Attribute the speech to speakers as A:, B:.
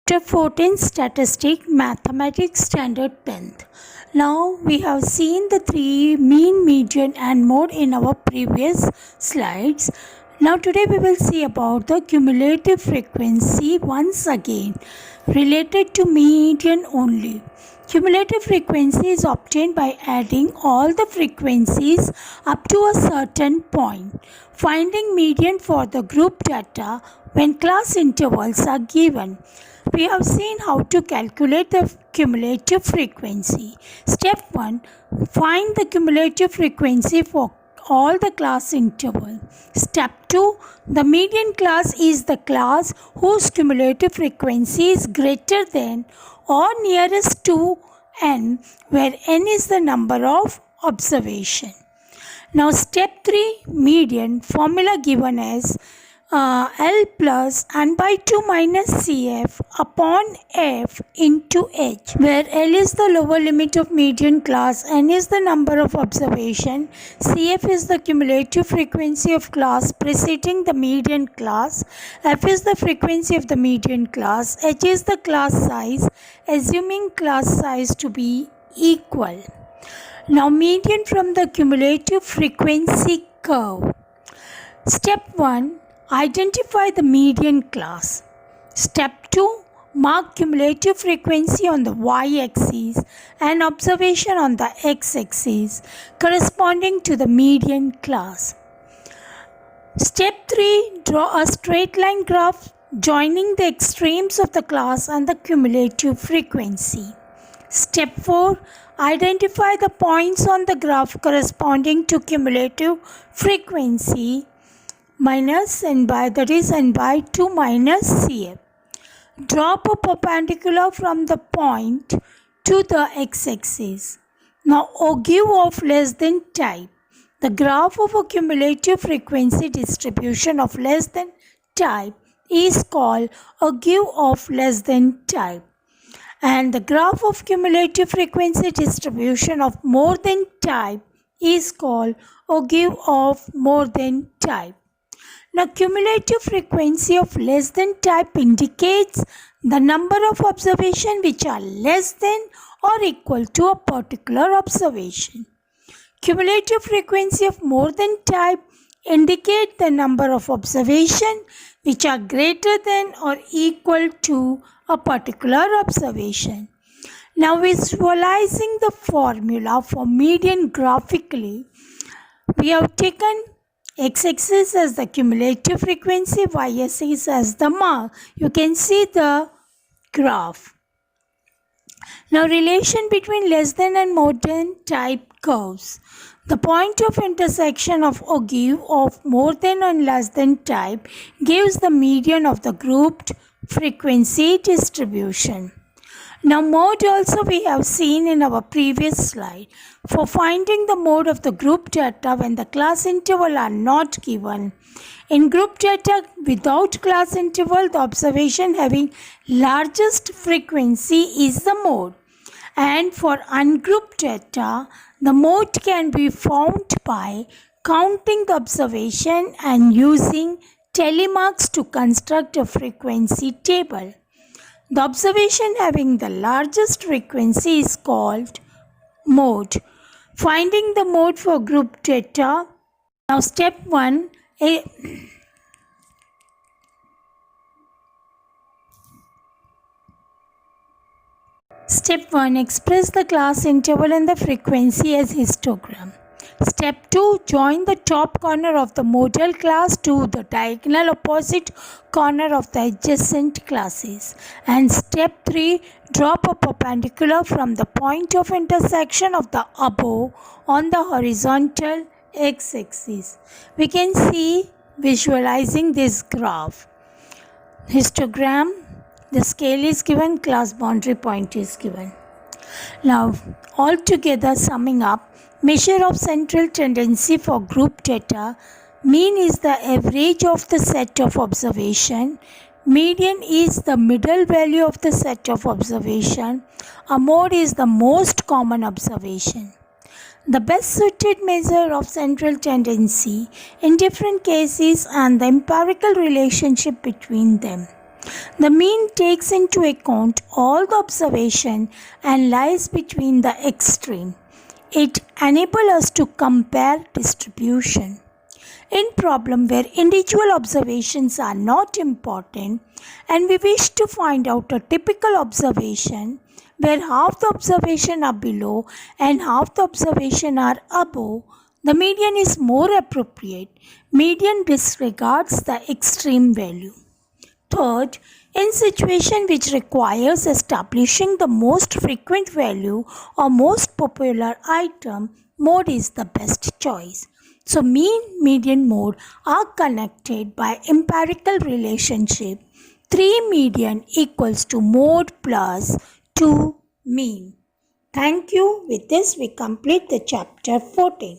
A: Chapter 14 Statistic Mathematics Standard 10th. Now we have seen the three mean, median and mode in our previous slides. Now today we will see about the cumulative frequency once again related to median only. Cumulative frequency is obtained by adding all the frequencies up to a certain point. Finding median for the group data when class intervals are given. We have seen how to calculate the cumulative frequency. Step 1. Find the cumulative frequency for all the class interval. Step 2. The median class is the class whose cumulative frequency is greater than or nearest to n, where n is the number of observation. Now step 3. Median. Formula given as L plus n by 2 minus Cf upon f into h, where L is the lower limit of median class, n is the number of observation, Cf is the cumulative frequency of class preceding the median class, f is the frequency of the median class, h is the class size, assuming class size to be equal. Now median from the cumulative frequency curve. Step 1. Identify the median class. Step 2. Mark cumulative frequency on the y-axis and observation on the x-axis corresponding to the median class. Step 3. Draw a straight line graph joining the extremes of the class and the cumulative frequency. Step 4. Identify the points on the graph corresponding to cumulative frequency minus n by, that is n by 2 minus Cf. Drop a perpendicular from the point to the x-axis. Now ogive of less than type. The graph of a cumulative frequency distribution of less than type is called ogive of less than type. And the graph of cumulative frequency distribution of more than type is called ogive of more than type. Now, cumulative frequency of less than type indicates the number of observations which are less than or equal to a particular observation. Cumulative frequency of more than type indicate the number of observations which are greater than or equal to a particular observation. Now, visualizing the formula for median graphically, we have taken x-axis as the cumulative frequency, y-axis as the mark. You can see the graph. Now relation between less than and more than type curves. The point of intersection of ogive of more than and less than type gives the median of the grouped frequency distribution. Now mode also we have seen in our previous slide. For finding the mode of the group data when the class interval are not given. In group data without class interval, the observation having largest frequency is the mode. And for ungrouped data, the mode can be found by counting the observation and using telemarks to construct a frequency table. The observation having the largest frequency is called mode. Finding the mode for group data. Now step 1. Step 1. Express the class interval and the frequency as histogram. Step 2. Join the top corner of the model class to the diagonal opposite corner of the adjacent classes. And step 3. Drop a perpendicular from the point of intersection of the above on the horizontal x-axis. We can see visualizing this graph. Histogram, the scale is given, class boundary point is given. Now, altogether summing up, measure of central tendency for group data. Mean is the average of the set of observation. Median is the middle value of the set of observation. A mode is the most common observation. The best suited measure of central tendency in different cases and the empirical relationship between them. The mean takes into account all the observation and lies between the extreme. It enables us to compare distribution. In problem where individual observations are not important and we wish to find out a typical observation where half the observation are below and half the observation are above, the median is more appropriate. Median disregards the extreme value. Third, in situation which requires establishing the most frequent value or most popular item, mode is the best choice. So mean, median, mode are connected by empirical relationship. 3 median equals to mode plus 2 mean. Thank you. With this we complete the chapter 14.